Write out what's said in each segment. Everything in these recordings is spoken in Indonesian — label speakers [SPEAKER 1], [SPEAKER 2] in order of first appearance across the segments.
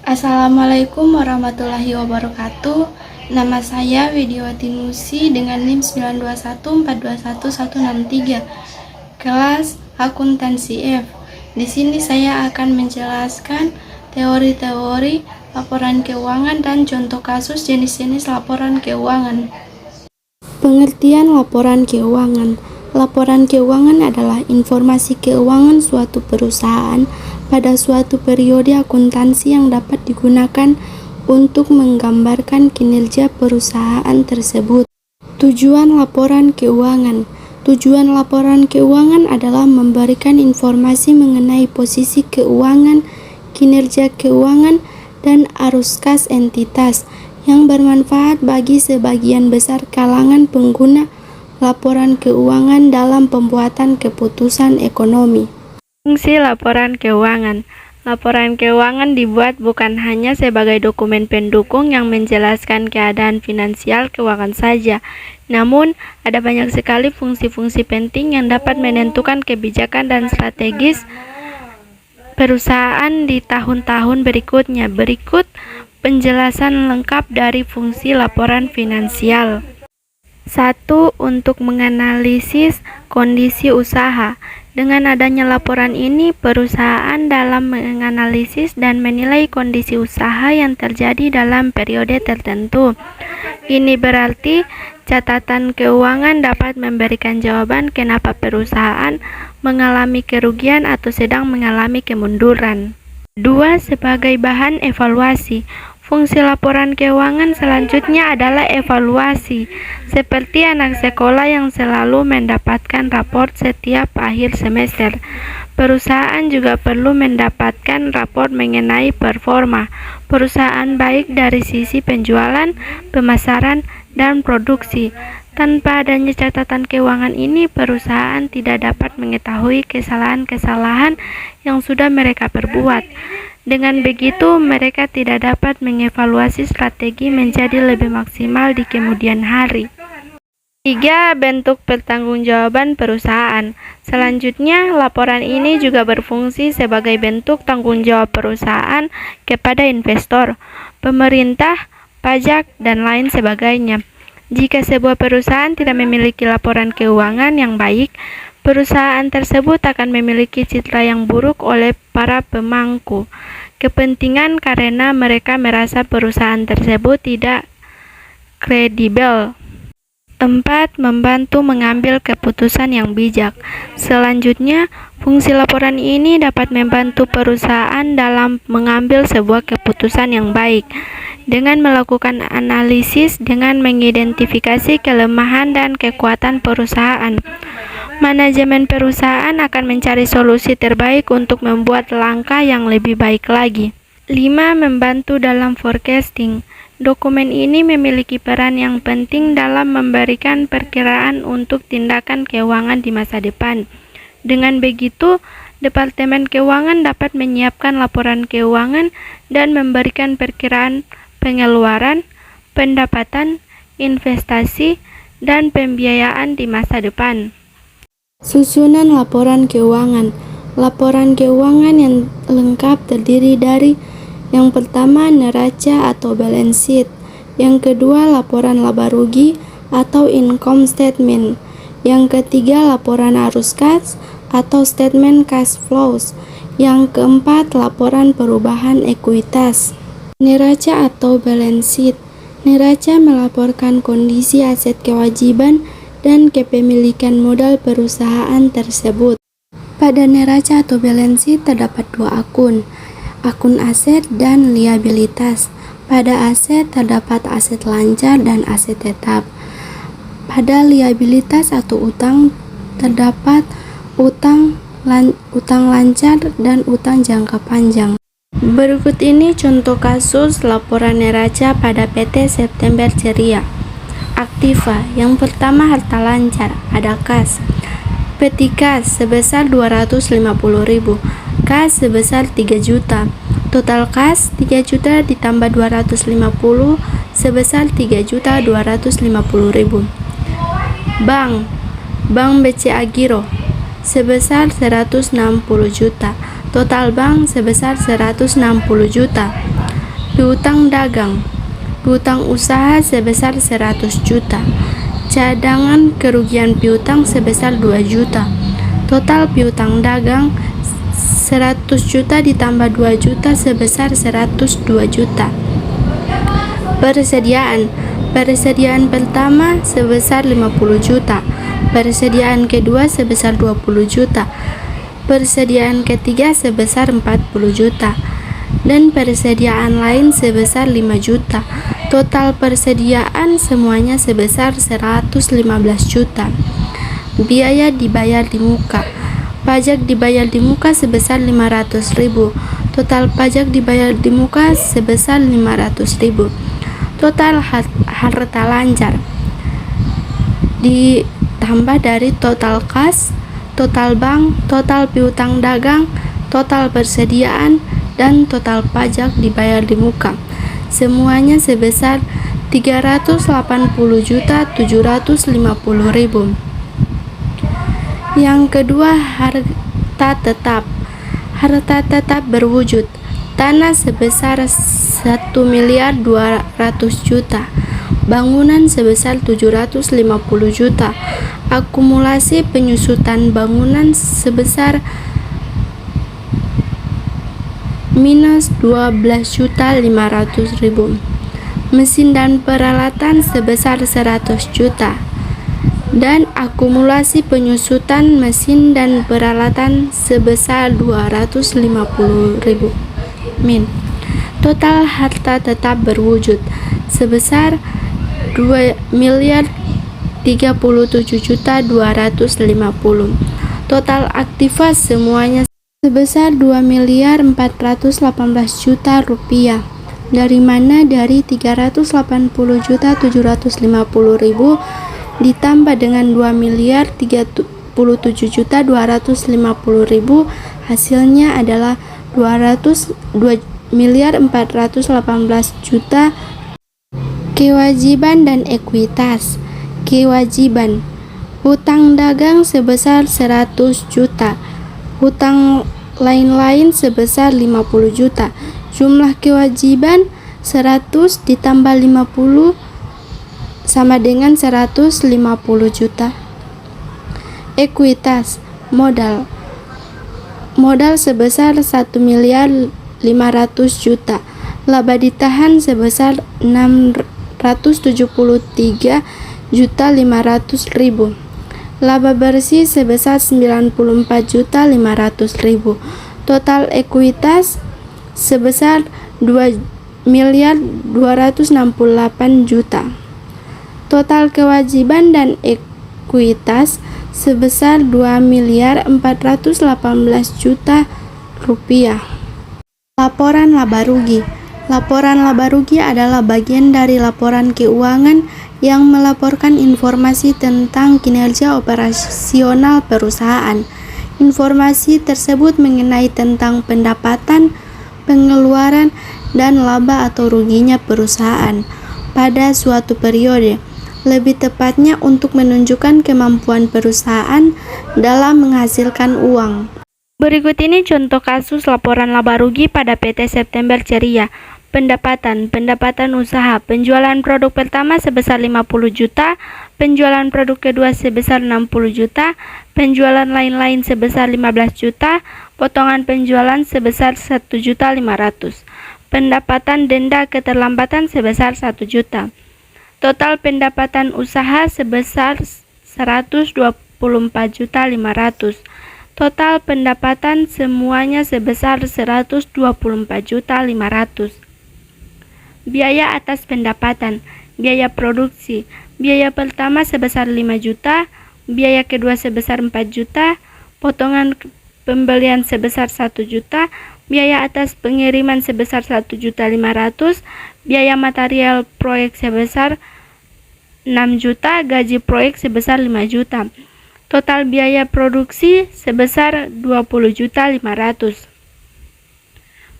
[SPEAKER 1] Assalamualaikum warahmatullahi wabarakatuh. Nama saya Widiawati Nusi dengan NIM 921421163, kelas akuntansi F. Di sini saya akan menjelaskan teori-teori laporan keuangan dan contoh kasus jenis-jenis laporan keuangan. Pengertian laporan keuangan. Laporan keuangan adalah informasi keuangan suatu perusahaan pada suatu periode akuntansi yang dapat digunakan untuk menggambarkan kinerja perusahaan tersebut. Tujuan laporan keuangan. Tujuan laporan keuangan adalah memberikan informasi mengenai posisi keuangan, kinerja keuangan, dan arus kas entitas yang bermanfaat bagi sebagian besar kalangan pengguna laporan keuangan dalam pembuatan keputusan ekonomi. Fungsi laporan keuangan. Laporan keuangan dibuat bukan hanya sebagai dokumen pendukung yang menjelaskan keadaan finansial keuangan saja, namun ada banyak sekali fungsi-fungsi penting yang dapat menentukan kebijakan dan strategis perusahaan di tahun-tahun berikutnya. Berikut penjelasan lengkap dari fungsi laporan finansial. 1. Untuk menganalisis kondisi usaha. Dengan adanya laporan ini, perusahaan dalam menganalisis dan menilai kondisi usaha yang terjadi dalam periode tertentu. Ini berarti catatan keuangan dapat memberikan jawaban kenapa perusahaan mengalami kerugian atau sedang mengalami kemunduran. 2. Sebagai bahan evaluasi. Fungsi laporan keuangan selanjutnya adalah evaluasi, seperti anak sekolah yang selalu mendapatkan raport setiap akhir semester. Perusahaan juga perlu mendapatkan raport mengenai performa perusahaan baik dari sisi penjualan, pemasaran, dan produksi. Tanpa adanya catatan keuangan ini, perusahaan tidak dapat mengetahui kesalahan-kesalahan yang sudah mereka perbuat. Dengan begitu, mereka tidak dapat mengevaluasi strategi menjadi lebih maksimal di kemudian hari. 3. Bentuk pertanggungjawaban perusahaan. Selanjutnya, laporan ini juga berfungsi sebagai bentuk tanggung jawab perusahaan kepada investor, pemerintah, pajak, dan lain sebagainya. Jika sebuah perusahaan tidak memiliki laporan keuangan yang baik, perusahaan tersebut akan memiliki citra yang buruk oleh para pemangku kepentingan karena mereka merasa perusahaan tersebut tidak kredibel. 4. Membantu mengambil keputusan yang bijak. Selanjutnya, fungsi laporan ini dapat membantu perusahaan dalam mengambil sebuah keputusan yang baik dengan melakukan analisis dengan mengidentifikasi kelemahan dan kekuatan perusahaan. Manajemen perusahaan akan mencari solusi terbaik untuk membuat langkah yang lebih baik lagi. 5. Membantu dalam forecasting. Dokumen ini memiliki peran yang penting dalam memberikan perkiraan untuk tindakan keuangan di masa depan. Dengan begitu, Departemen Keuangan dapat menyiapkan laporan keuangan dan memberikan perkiraan pengeluaran, pendapatan, investasi, dan pembiayaan di masa depan. Susunan laporan keuangan. Laporan keuangan yang lengkap terdiri dari yang pertama, neraca atau balance sheet. Yang kedua, laporan laba rugi atau income statement. Yang ketiga, laporan arus kas atau statement cash flows. Yang keempat, laporan perubahan ekuitas. Neraca atau balance sheet. Neraca melaporkan kondisi aset kewajiban dan kepemilikan modal perusahaan tersebut. Pada neraca atau balance sheet terdapat dua akun aset dan liabilitas. Pada aset terdapat aset lancar dan aset tetap. Pada liabilitas atau utang terdapat utang lancar dan utang jangka panjang. Berikut ini contoh kasus laporan neraca pada PT September Ceria. Aktiva. Yang pertama, harta lancar, ada kas. Peti kas sebesar 250.000, kas sebesar 3 juta. Total kas 3 juta ditambah 250 sebesar 3.250.000. Bank BCA Giro sebesar 160 juta. Total bank sebesar 160 juta. Piutang dagang. Piutang usaha sebesar 100 juta. Cadangan kerugian piutang sebesar 2 juta. Total piutang dagang 100 juta ditambah 2 juta sebesar 102 juta. Persediaan. Persediaan pertama sebesar 50 juta. Persediaan kedua sebesar 20 juta. Persediaan ketiga sebesar 40 juta. Dan persediaan lain sebesar 5 juta. Total persediaan semuanya sebesar 115 juta. Biaya dibayar di muka. Pajak dibayar di muka sebesar 500.000. Total pajak dibayar di muka sebesar 500.000. Total harta lancar ditambah dari total kas, total bank, total piutang dagang, total persediaan, dan total pajak dibayar di muka. Semuanya sebesar 380.750.000. Yang kedua, harta tetap. Harta tetap berwujud tanah sebesar 1.200.000.000, bangunan sebesar 750 juta, akumulasi penyusutan bangunan sebesar minus 12.500.000, mesin dan peralatan sebesar 100 juta, dan akumulasi penyusutan mesin dan peralatan sebesar 250.000. Total harta tetap berwujud sebesar 2.037.250. Total aktiva semuanya sebesar 2.418.000.000. Dari mana? Dari 380.750.000 ditambah dengan 2.037.250.000, hasilnya adalah 2.418.000.000. Kewajiban dan ekuitas. Kewajiban. Hutang dagang sebesar 100 juta. Hutang lain-lain sebesar 50 juta. Jumlah kewajiban 100 ditambah 50 sama dengan 150 juta. Ekuitas. Modal. Modal sebesar 1.500.000.000. Laba ditahan sebesar 673.500.000. Laba bersih sebesar 94.500.000. Total ekuitas sebesar 2.268 juta. Total kewajiban dan ekuitas sebesar 2.418 juta rupiah. Laporan laba rugi. Laporan laba rugi adalah bagian dari laporan keuangan yang melaporkan informasi tentang kinerja operasional perusahaan. Informasi tersebut mengenai tentang pendapatan, pengeluaran, dan laba atau ruginya perusahaan pada suatu periode. Lebih tepatnya untuk menunjukkan kemampuan perusahaan dalam menghasilkan uang. Berikut ini contoh kasus laporan laba rugi pada PT September Ceria. Pendapatan usaha, penjualan produk pertama sebesar 50 juta, penjualan produk kedua sebesar 60 juta, penjualan lain-lain sebesar 15 juta, potongan penjualan sebesar 1.500.000. Pendapatan denda keterlambatan sebesar 1 juta. Total pendapatan usaha sebesar 124.500.000. Total pendapatan semuanya sebesar 124.500.000. Biaya atas pendapatan. Biaya produksi. Biaya pertama sebesar 5 juta, biaya kedua sebesar 4 juta, potongan pembelian sebesar 1 juta, biaya atas pengiriman sebesar 1.500.000, biaya material proyek sebesar 6 juta, gaji proyek sebesar 5 juta. Total biaya produksi sebesar 20.500.000.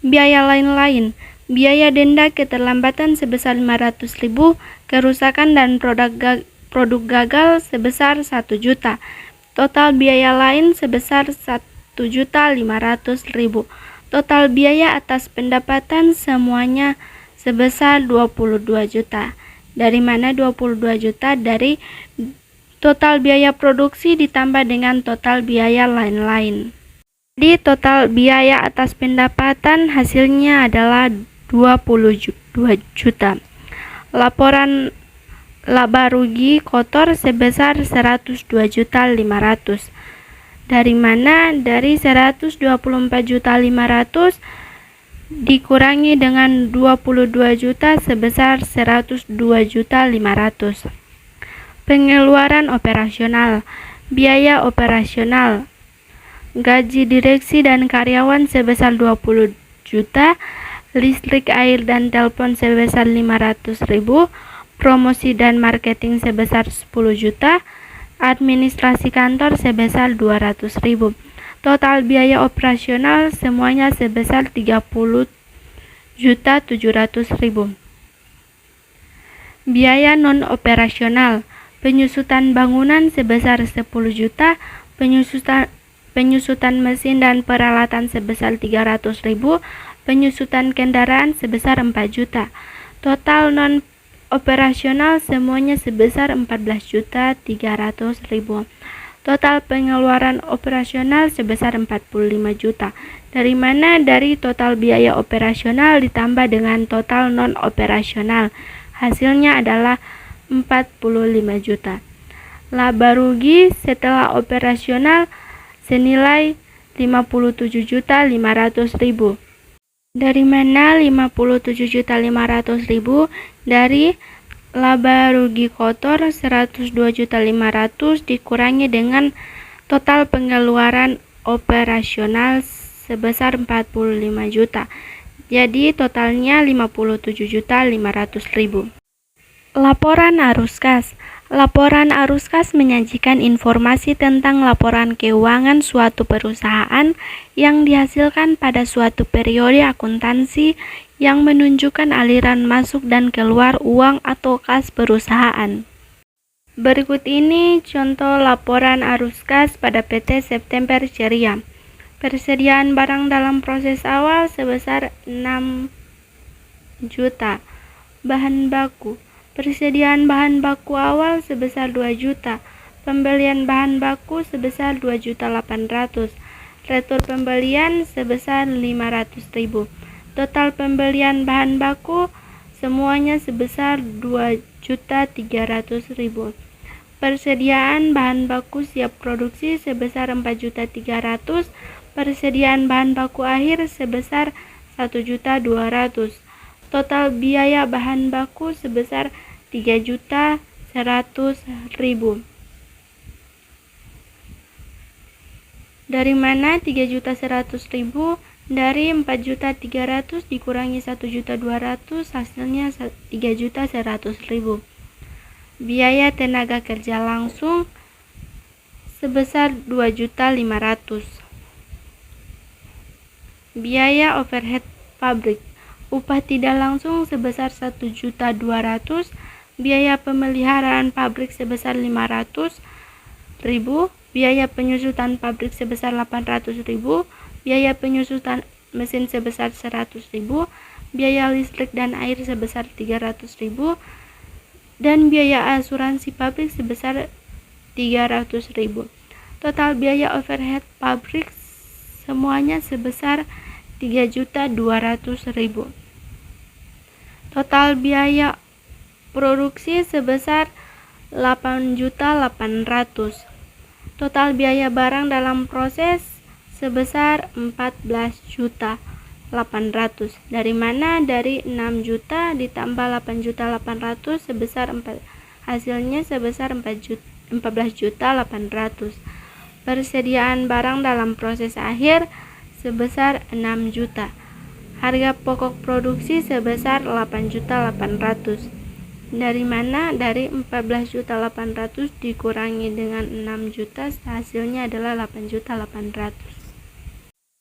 [SPEAKER 1] Biaya lain-lain. Biaya denda keterlambatan sebesar 500.000, kerusakan dan produk gagal sebesar 1 juta. Total biaya lain sebesar 1.500.000. Total biaya atas pendapatan semuanya sebesar 22 juta. Dari mana 22 juta? Dari total biaya produksi ditambah dengan total biaya lain-lain. Jadi total biaya atas pendapatan hasilnya adalah 22 juta. Laporan laba rugi kotor sebesar 102.500.000. Dari mana? Dari 124.500.000 dikurangi dengan 22 juta sebesar 102.500.000. Pengeluaran operasional. Biaya operasional. Gaji direksi dan karyawan sebesar 20 juta, listrik, air, dan telepon sebesar 500.000, promosi dan marketing sebesar 10 juta, administrasi kantor sebesar 200.000. Total biaya operasional semuanya sebesar 30.700.000. Biaya non operasional. Penyusutan bangunan sebesar 10 juta, penyusutan mesin dan peralatan sebesar 300.000, penyusutan kendaraan sebesar 4 juta. Total non operasional semuanya sebesar 14.300.000. Total pengeluaran operasional sebesar 45 juta. Dari mana? Dari total biaya operasional ditambah dengan total non operasional. Hasilnya adalah 45 juta. Laba rugi setelah operasional senilai 57.500.000. Dari mana 57.500.000? Dari laba rugi kotor 102.500.000 dikurangi dengan total pengeluaran operasional sebesar 45 juta. Jadi totalnya 57.500.000. Laporan arus kas. Laporan arus kas menyajikan informasi tentang laporan keuangan suatu perusahaan yang dihasilkan pada suatu periode akuntansi yang menunjukkan aliran masuk dan keluar uang atau kas perusahaan. Berikut ini contoh laporan arus kas pada PT September Ceria. Persediaan barang dalam proses awal sebesar 6 juta. Bahan baku. Persediaan bahan baku awal sebesar 2 juta. Pembelian bahan baku sebesar 2.800.000. Retur pembelian sebesar 500.000. Total pembelian bahan baku semuanya sebesar 2.300.000. Persediaan bahan baku siap produksi sebesar 4.300.000. Persediaan bahan baku akhir sebesar 1.200.000. Total biaya bahan baku sebesar 3.100.000. Dari mana 3.100.000? Dari 4.300.000 dikurangi 1.200.000 hasilnya 3.100.000. Biaya tenaga kerja langsung sebesar 2.500.000. Biaya overhead pabrik. Upah tidak langsung sebesar 1.200.000. Biaya pemeliharaan pabrik sebesar 500.000. Biaya penyusutan pabrik sebesar 800.000. Biaya penyusutan mesin sebesar 100.000. Biaya listrik dan air sebesar 300.000. Dan biaya asuransi pabrik sebesar 300.000. Total biaya overhead pabrik semuanya sebesar 3.200.000. Total biaya produksi sebesar 8.800.000. Total biaya barang dalam proses sebesar 14.800.000. Dari mana? Dari 6 juta ditambah 8.800.000 sebesar 4. Hasilnya sebesar 14.800.000. Persediaan barang dalam proses akhir sebesar 6 juta. Harga pokok produksi sebesar 8.800.000. Dari mana? Dari 14.800.000 dikurangi dengan 6 juta, hasilnya adalah 8.800.000.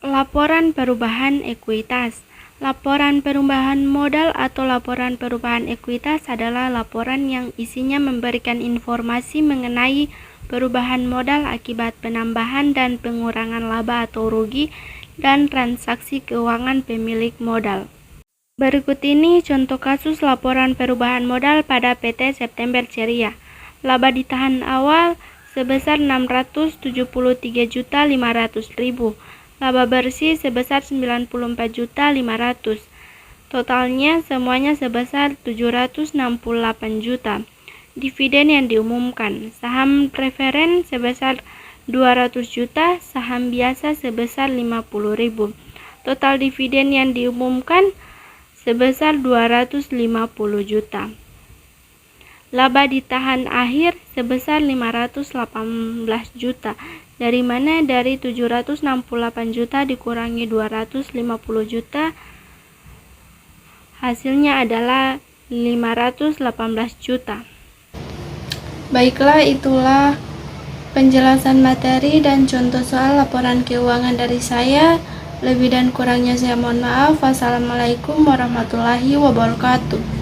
[SPEAKER 1] Laporan perubahan ekuitas. Laporan perubahan modal atau laporan perubahan ekuitas adalah laporan yang isinya memberikan informasi mengenai perubahan modal akibat penambahan dan pengurangan laba atau rugi dan transaksi keuangan pemilik modal. Berikut ini contoh kasus laporan perubahan modal pada PT September Ceria. Laba ditahan awal sebesar 673.500.000. Laba bersih sebesar 94.500.000. Totalnya semuanya sebesar 768 juta. Dividen yang diumumkan, saham preferen sebesar 200 juta, saham biasa sebesar 50.000. Total dividen yang diumumkan sebesar 250 juta. Laba ditahan akhir sebesar 518 juta. Dari mana? Dari 768 juta dikurangi 250 juta, hasilnya adalah 518 juta. Baiklah, itulah penjelasan materi dan contoh soal laporan keuangan dari saya. Lebih dan kurangnya saya mohon maaf. Wassalamualaikum warahmatullahi wabarakatuh.